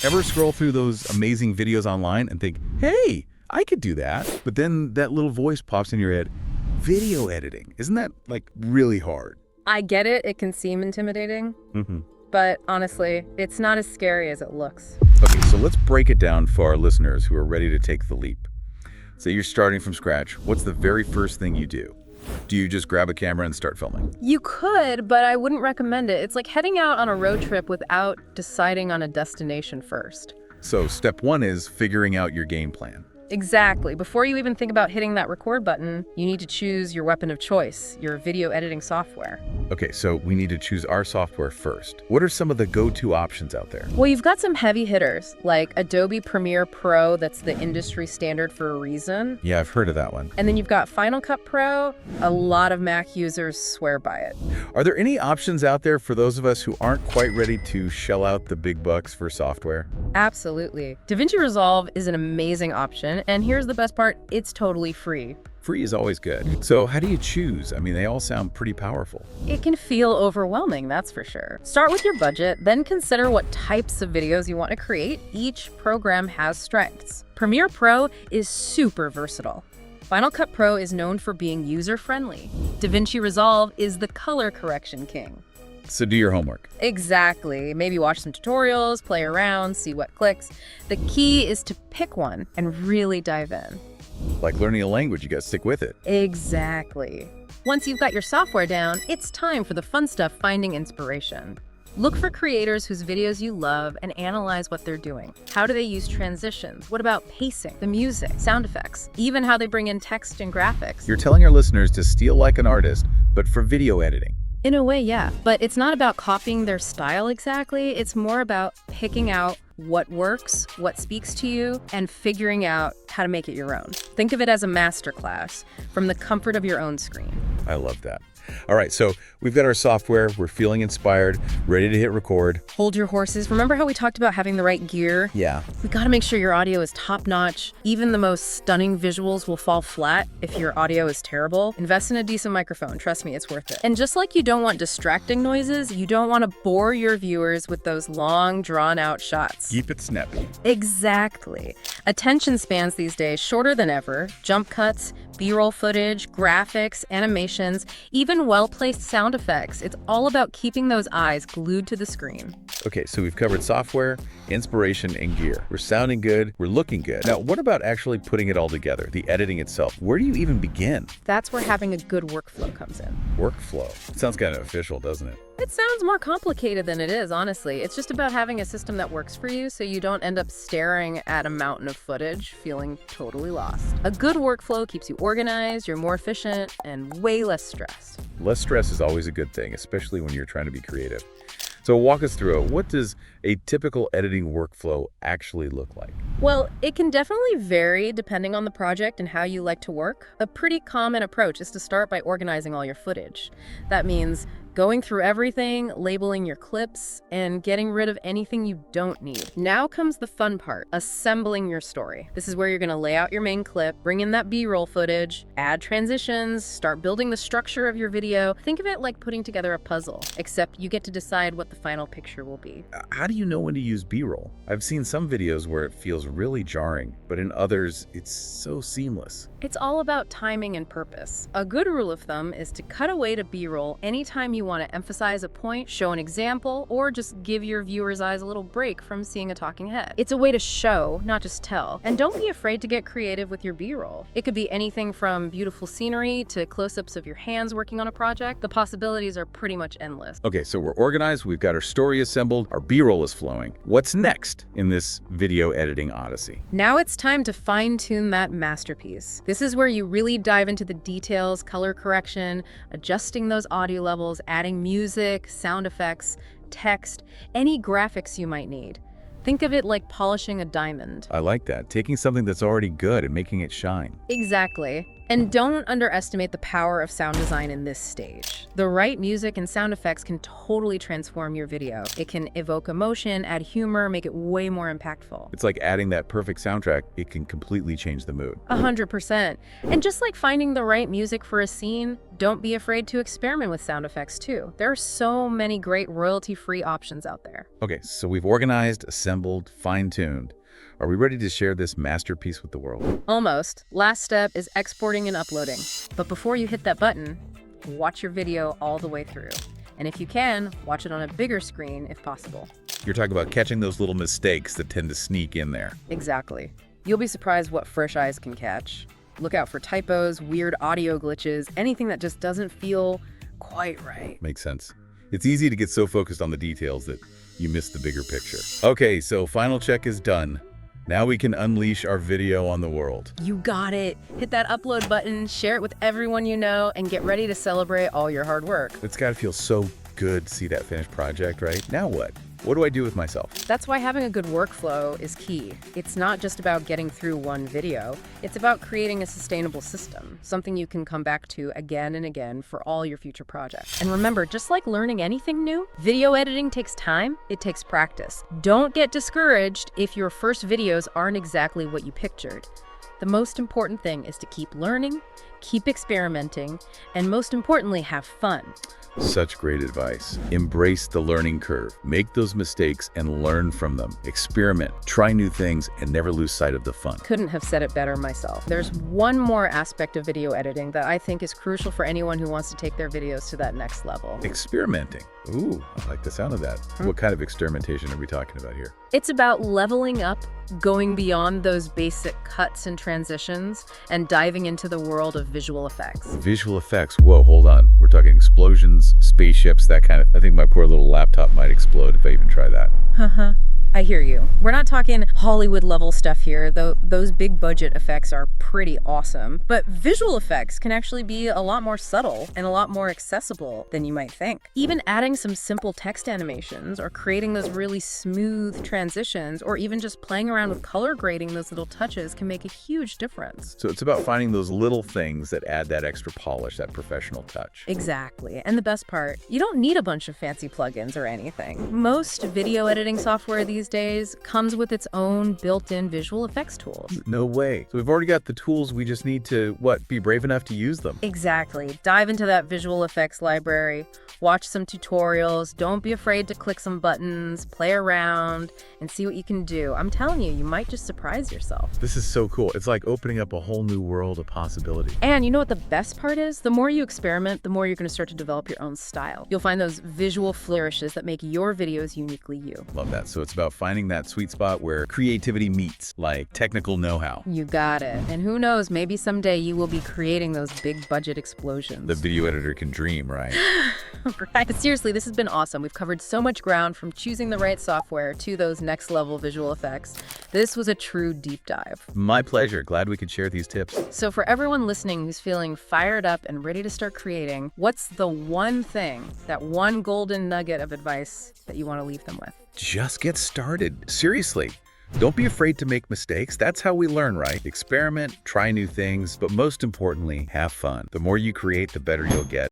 Ever scroll through those amazing videos online and think, hey, I could do that? But then that little voice pops in your head, video editing. Isn't that like really hard? I get it. It can seem intimidating. But honestly, it's not as scary as it looks. Okay, so let's break it down for our listeners who are ready to take the leap. Say you're starting from scratch. What's the very first thing you do? Do you just grab a camera and start filming? You could, but I wouldn't recommend it. It's like heading out on a road trip without deciding on a destination first. So step one is figuring out your game plan. Exactly. Before you even think about hitting that record button, you need to choose your weapon of choice, your video editing software. Okay, so we need to choose our software first. What are some of the go-to options out there? Well, you've got some heavy hitters, like Adobe Premiere Pro, that's the industry standard for a reason. Yeah, I've heard of that one. And then you've got Final Cut Pro. A lot of Mac users swear by it. Are there any options out there for those of us who aren't quite ready to shell out the big bucks for software? Absolutely. DaVinci Resolve is an amazing option, and here's the best part, it's totally free. Free is always good. So how do you choose? I mean, they all sound pretty powerful. It can feel overwhelming, that's for sure. Start with your budget, then consider what types of videos you want to create. Each program has strengths. Premiere Pro is super versatile. Final Cut Pro is known for being user-friendly. DaVinci Resolve is the color correction king. So do your homework. Exactly. Maybe watch some tutorials, play around, see what clicks. The key is to pick one and really dive in. Like learning a language, you gotta stick with it. Exactly. Once you've got your software down, it's time for the fun stuff, finding inspiration. Look for creators whose videos you love and analyze what they're doing. How do they use transitions? What about pacing, the music, sound effects, even how they bring in text and graphics? You're telling our listeners to steal like an artist, but for video editing. In a way, yeah. But it's not about copying their style exactly. It's more about picking out what works, what speaks to you, and figuring out how to make it your own. Think of it as a masterclass from the comfort of your own screen. I love that. All right, so we've got our software, we're feeling inspired, ready to hit record. Hold your horses. Remember how we talked about having the right gear? Yeah. We gotta make sure your audio is top-notch. Even the most stunning visuals will fall flat if your audio is terrible. Invest in a decent microphone. Trust me, it's worth it. And just like you don't want distracting noises, you don't want to bore your viewers with those long, drawn-out shots. Keep it snappy. Exactly. Attention spans these days shorter than ever. Jump cuts, B-roll footage, graphics, animations, even well-placed sound effects. It's all about keeping those eyes glued to the screen. Okay, so we've covered software, inspiration, and gear. We're sounding good, we're looking good. Now, what about actually putting it all together, the editing itself? Where do you even begin? That's where having a good workflow comes in. Workflow. It sounds kind of official, doesn't it? It sounds more complicated than it is, honestly. It's just about having a system that works for you so you don't end up staring at a mountain of footage feeling totally lost. A good workflow keeps you organized, you're more efficient, and way less stressed. Less stress is always a good thing, especially when you're trying to be creative. So walk us through it. What does a typical editing workflow actually look like? Well, it can definitely vary depending on the project and how you like to work. A pretty common approach is to start by organizing all your footage. That means going through everything, labeling your clips, and getting rid of anything you don't need. Now comes the fun part, assembling your story. This is where you're gonna lay out your main clip, bring in that B-roll footage, add transitions, start building the structure of your video. Think of it like putting together a puzzle, except you get to decide what the final picture will be. How do you know when to use B-roll? I've seen some videos where it feels really jarring, but in others, it's so seamless. It's all about timing and purpose. A good rule of thumb is to cut away to B-roll anytime you want to emphasize a point, show an example, or just give your viewers' eyes a little break from seeing a talking head. It's a way to show, not just tell. And don't be afraid to get creative with your B-roll. It could be anything from beautiful scenery to close-ups of your hands working on a project. The possibilities are pretty much endless. Okay, so we're organized, we've got our story assembled, our B-roll is flowing. What's next in this video editing odyssey? Now it's time to fine-tune that masterpiece. This is where you really dive into the details, color correction, adjusting those audio levels, adding music, sound effects, text, any graphics you might need. Think of it like polishing a diamond. I like that, taking something that's already good and making it shine. Exactly. And don't underestimate the power of sound design in this stage. The right music and sound effects can totally transform your video. It can evoke emotion, add humor, make it way more impactful. It's like adding that perfect soundtrack. It can completely change the mood. 100%. And just like finding the right music for a scene, don't be afraid to experiment with sound effects too. There are so many great royalty-free options out there. Okay, so we've organized, assembled, fine-tuned. Are we ready to share this masterpiece with the world? Almost. Last step is exporting and uploading. But before you hit that button, watch your video all the way through. And if you can, watch it on a bigger screen if possible. You're talking about catching those little mistakes that tend to sneak in there. Exactly. You'll be surprised what fresh eyes can catch. Look out for typos, weird audio glitches, anything that just doesn't feel quite right. Makes sense. It's easy to get so focused on the details that you miss the bigger picture. Okay, so final check is done. Now we can unleash our video on the world. You got it. Hit that upload button, share it with everyone you know, and get ready to celebrate all your hard work. It's gotta feel so good to see that finished project, right? Now what? What do I do with myself? That's why having a good workflow is key. It's not just about getting through one video. It's about creating a sustainable system, something you can come back to again and again for all your future projects. And remember, just like learning anything new, video editing takes time, it takes practice. Don't get discouraged if your first videos aren't exactly what you pictured. The most important thing is to keep learning, keep experimenting, and most importantly, have fun. Such great advice. Embrace the learning curve. Make those mistakes and learn from them. Experiment, try new things, and never lose sight of the fun. Couldn't have said it better myself. There's one more aspect of video editing that I think is crucial for anyone who wants to take their videos to that next level. Experimenting. Ooh, I like the sound of that. What kind of experimentation are we talking about here? It's about leveling up, going beyond those basic cuts and transitions, and diving into the world of visual effects. Visual effects. Whoa, hold on. We're talking explosions, spaceships, that kind of... I think my poor little laptop might explode if I even try that. Haha. I hear you. We're not talking Hollywood level stuff here, though those big budget effects are pretty awesome. But visual effects can actually be a lot more subtle and a lot more accessible than you might think. Even adding some simple text animations or creating those really smooth transitions or even just playing around with color grading those little touches can make a huge difference. So it's about finding those little things that add that extra polish, that professional touch. Exactly. And the best part, you don't need a bunch of fancy plugins or anything. Most video editing software these days comes with its own built-in visual effects tools. No way. So we've already got the tools, we just need to, be brave enough to use them. Exactly. Dive into that visual effects library, watch some tutorials, don't be afraid to click some buttons, play around, and see what you can do. I'm telling you, you might just surprise yourself. This is so cool. It's like opening up a whole new world of possibility. And you know what the best part is? The more you experiment, the more you're going to start to develop your own style. You'll find those visual flourishes that make your videos uniquely you. Love that. So it's about finding that sweet spot where creativity meets, like technical know-how. You got it. And who knows, maybe someday you will be creating those big budget explosions. The video editor can dream, right? Right. But seriously, this has been awesome. We've covered so much ground from choosing the right software to those next level visual effects. This was a true deep dive. My pleasure. Glad we could share these tips. So for everyone listening who's feeling fired up and ready to start creating, what's the one thing, that one golden nugget of advice that you want to leave them with? Just get started. Seriously. Don't be afraid to make mistakes. That's how we learn, right? Experiment, try new things, but most importantly, have fun. The more you create, the better you'll get.